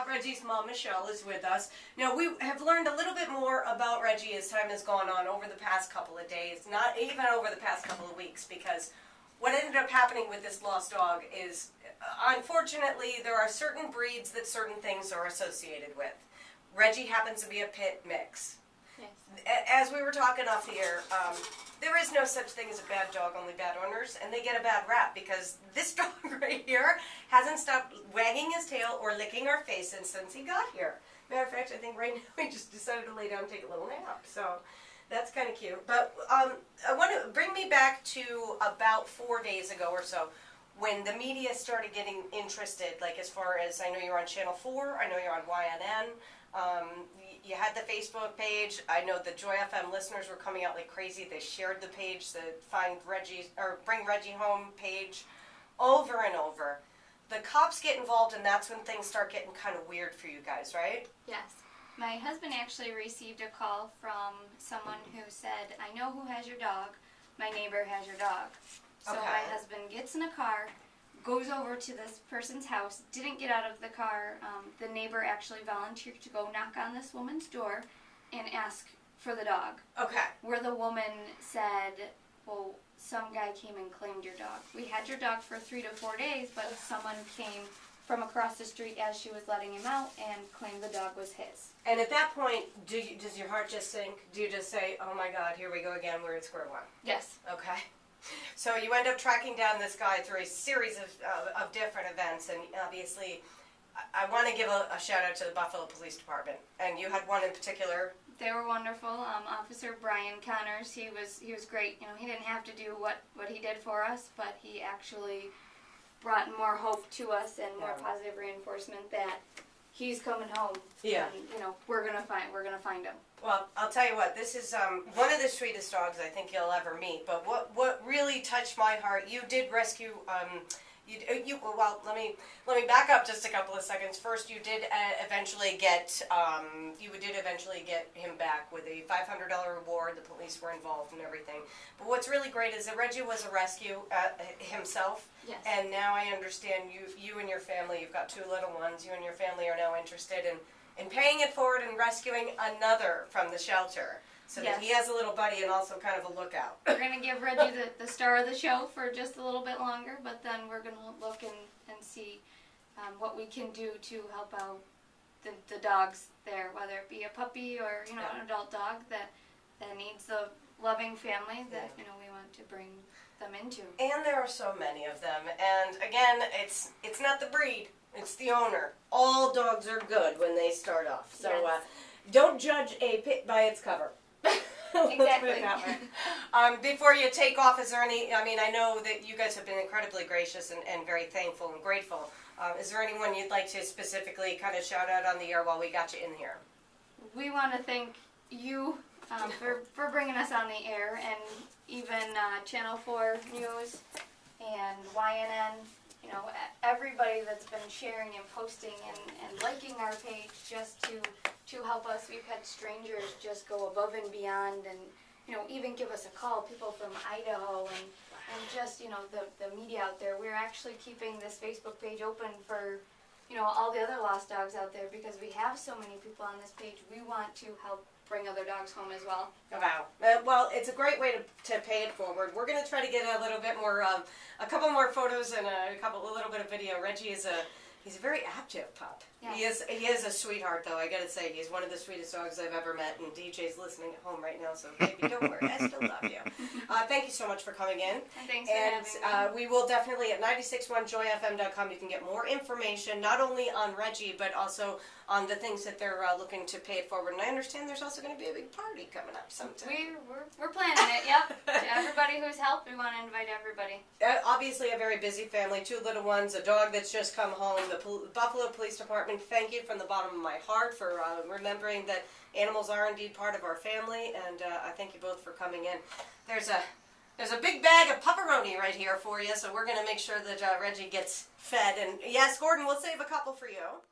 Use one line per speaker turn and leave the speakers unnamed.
Reggie's mom, Michelle, is with us. Now, we have learned a little bit more about Reggie as time has gone on over the past couple of days, not even over the past couple of weeks, because what ended up happening with this lost dog is, unfortunately, there are certain breeds that certain things are associated with. Reggie happens to be a pit mix.
Yes.
As we were talking off the air, there is no such thing as a bad dog, only bad owners, and they get a bad rap because this dog right here hasn't stopped wagging his tail or licking our faces since he got here. Matter of fact, I think right now he just decided to lay down and take a little nap, so that's kind of cute. But I want to bring me back to about 4 days ago or so, when the media started getting interested, like as far as, I know you're on Channel 4, I know you're on YNN, you had the Facebook page. I know the Joy FM listeners were coming out like crazy. They shared the page, the Find Reggie, or Bring Reggie Home page, over and over. The cops get involved, and that's when things start getting kind of weird for you guys, right?
Yes. My husband actually received a call from someone who said, I know who has your dog. My neighbor has your dog. So
Okay.
my husband gets in a car, goes over to this person's house, didn't get out of the car. The neighbor actually volunteered to go knock on this woman's door and ask for the dog.
Okay.
Where the woman said, well, some guy came and claimed your dog. We had your dog for 3 to 4 days, but someone came from across the street as she was letting him out and claimed the dog was his.
And at that point, does your heart just sink? Do you just say, oh my God, here we go again, we're at square one?
Yes.
Okay. So you end up tracking down this guy through a series of different events, and obviously I want to give a shout out to the Buffalo Police Department, and you had one in particular.
They were wonderful. Officer Brian Connors, he was great. You know, he didn't have to do what he did for us, but he actually brought more hope to us and more positive reinforcement that he's coming home.
Yeah.
And, you know, we're gonna find him.
Well, I'll tell you what, this is one of the sweetest dogs I think you'll ever meet. But what really touched my heart, you did rescue. Well, let me back up just a couple of seconds. First, you did eventually get him back with a $500 reward. The police were involved and everything. But what's really great is that Reggie was a rescue himself.
Yes.
And now I understand you and your family. You've got 2 little ones. You and your family are now interested in paying it forward and rescuing another from the shelter. So that he has a little buddy and also kind of a lookout.
We're going to give Reggie the star of the show for just a little bit longer, but then we're going to look and see what we can do to help out the dogs there, whether it be a puppy or an adult dog that needs the loving family that we want to bring them into.
And there are so many of them. And again, it's not the breed, it's the owner. All dogs are good when they start off. So don't judge a pit by its cover.
Exactly.
Let's put it that way. Before you take off, is there any, I know that you guys have been incredibly gracious and very thankful and grateful. Is there anyone you'd like to specifically kind of shout out on the air while we got you in here?
We want to thank you for bringing us on the air, and even Channel 4 News and YNN, everybody that's been sharing and posting and liking our page just to help us. We've had strangers just go above and beyond and, even give us a call, people from Idaho and just, the media out there. We're actually keeping this Facebook page open for, all the other lost dogs out there because we have so many people on this page. We want to help bring other dogs home as well.
Wow. Well, it's a great way to pay it forward. We're going to try to get a little bit more, a couple more photos and a little bit of video. Reggie he's a very active pup. Yes. He is a sweetheart, though. I got to say, he's one of the sweetest dogs I've ever met. And DJ's listening at home right now, so baby, don't worry, I still love you. Thank you so much for coming in.
And thanks for having me.
We will definitely at 961joyfm.com. You can get more information, not only on Reggie, but also on the things that they're looking to pay it forward. And I understand there's also going to be a big party coming up sometime.
We're planning it. Yep. To everybody who's helped, we want to invite everybody.
Obviously, a very busy family. 2 little ones, a dog that's just come home. The Buffalo Police Department, thank you from the bottom of my heart for remembering that animals are indeed part of our family, and I thank you both for coming in. There's a big bag of pepperoni right here for you, so we're going to make sure that Reggie gets fed. And yes, Gordon, we'll save a couple for you.